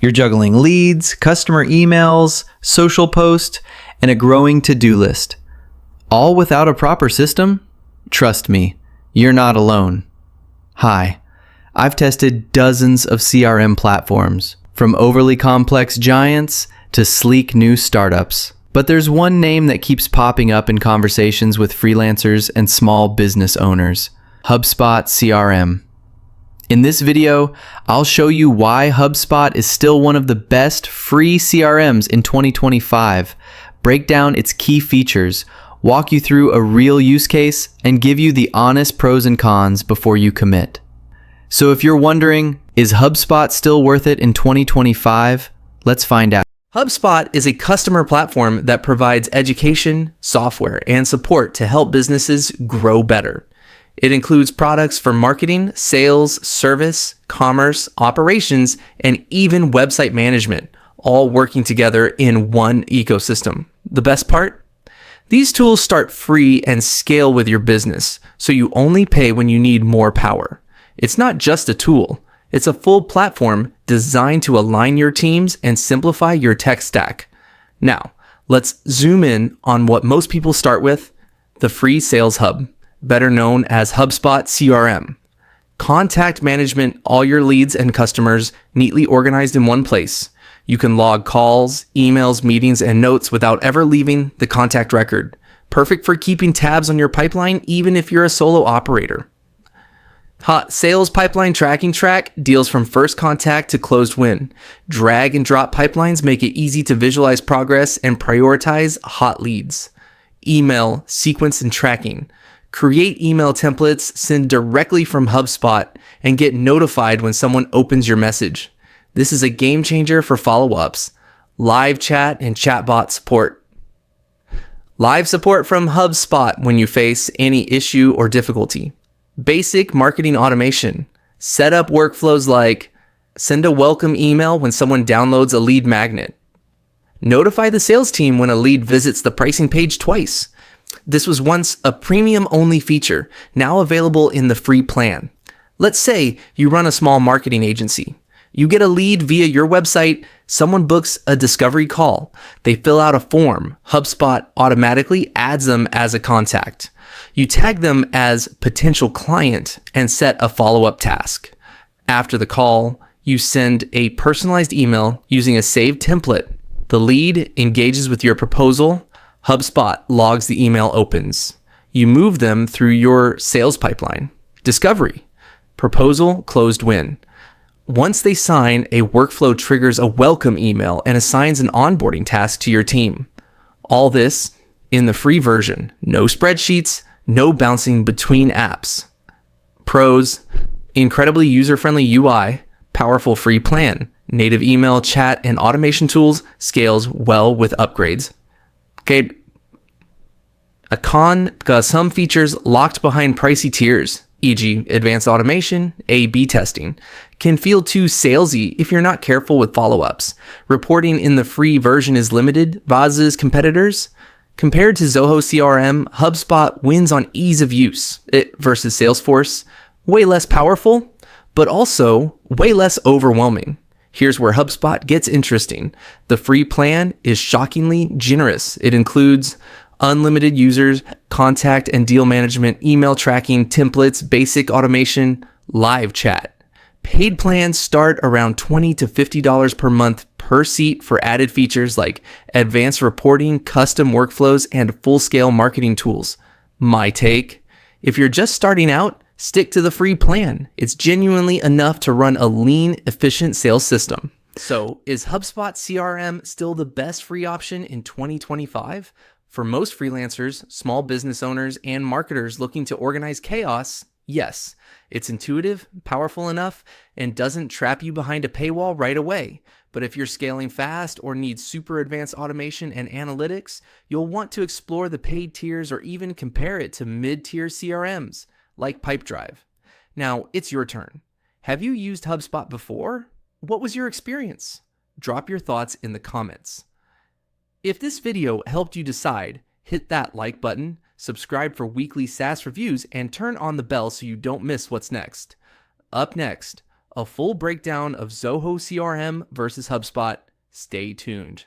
You're juggling leads, customer emails, social posts, and a growing to-do list. All without a proper system? Trust me, you're not alone. Hi, I've tested dozens of CRM platforms, from overly complex giants to sleek new startups. But there's one name that keeps popping up in conversations with freelancers and small business owners: HubSpot CRM. In this video, I'll show you why HubSpot is still one of the best free CRMs in 2025, break down its key features, walk you through a real use case, and give you the honest pros and cons before you commit. So if you're wondering, is HubSpot still worth it in 2025? Let's find out. HubSpot is a customer platform that provides education, software, and support to help businesses grow better. It includes products for marketing, sales, service, commerce, operations, and even website management, all working together in one ecosystem. The best part? These tools start free and scale with your business, so you only pay when you need more power. It's not just a tool. It's a full platform designed to align your teams and simplify your tech stack. Now, let's zoom in on what most people start with: the free sales hub, better known as HubSpot CRM. Contact management, all your leads and customers neatly organized in one place. You can log calls, emails, meetings, and notes without ever leaving the contact record. Perfect for keeping tabs on your pipeline, even if you're a solo operator. Hot sales pipeline tracking track deals from first contact to closed win. Drag and drop pipelines make it easy to visualize progress and prioritize hot leads. Email sequence and tracking. Create email templates, send directly from HubSpot, and get notified when someone opens your message. This is a game changer for follow-ups. Live chat and chatbot support. Live support from HubSpot when you face any issue or difficulty. Basic marketing automation. Set up workflows like send a welcome email when someone downloads a lead magnet. Notify the sales team when a lead visits the pricing page twice. This was once a premium-only feature, now available in the free plan. Let's say you run a small marketing agency. You get a lead via your website, someone books a discovery call. They fill out a form. HubSpot automatically adds them as a contact. You tag them as potential client and set a follow-up task. After the call, you send a personalized email using a saved template. The lead engages with your proposal. HubSpot logs the email opens. You move them through your sales pipeline. Discovery. Proposal closed win. Once they sign, a workflow triggers a welcome email and assigns an onboarding task to your team. All this in the free version. No spreadsheets, no bouncing between apps. Pros: incredibly user-friendly UI, powerful free plan, native email, chat, and automation tools, scales well with upgrades. Okay, a con: some features locked behind pricey tiers, e.g. advanced automation, A/B testing, can feel too salesy if you're not careful with follow-ups. Reporting in the free version is limited versus competitors. Compared to Zoho CRM, HubSpot wins on ease of use versus Salesforce. Way less powerful, but also way less overwhelming. Here's where HubSpot gets interesting. The free plan is shockingly generous. It includes unlimited users, contact and deal management, email tracking, templates, basic automation, live chat. Paid plans start around $20 to $50 per month per seat for added features like advanced reporting, custom workflows, and full-scale marketing tools. My take: if you're just starting out, stick to the free plan. It's genuinely enough to run a lean, efficient sales system. So, is HubSpot CRM still the best free option in 2025? For most freelancers, small business owners, and marketers looking to organize chaos, yes. It's intuitive, powerful enough, and doesn't trap you behind a paywall right away. But if you're scaling fast or need super advanced automation and analytics, you'll want to explore the paid tiers or even compare it to mid-tier CRMs like Pipedrive. Now, it's your turn. Have you used HubSpot before? What was your experience? Drop your thoughts in the comments. If this video helped you decide, hit that like button, subscribe for weekly SaaS reviews, and turn on the bell so you don't miss what's next. Up next, a full breakdown of Zoho CRM versus HubSpot. Stay tuned.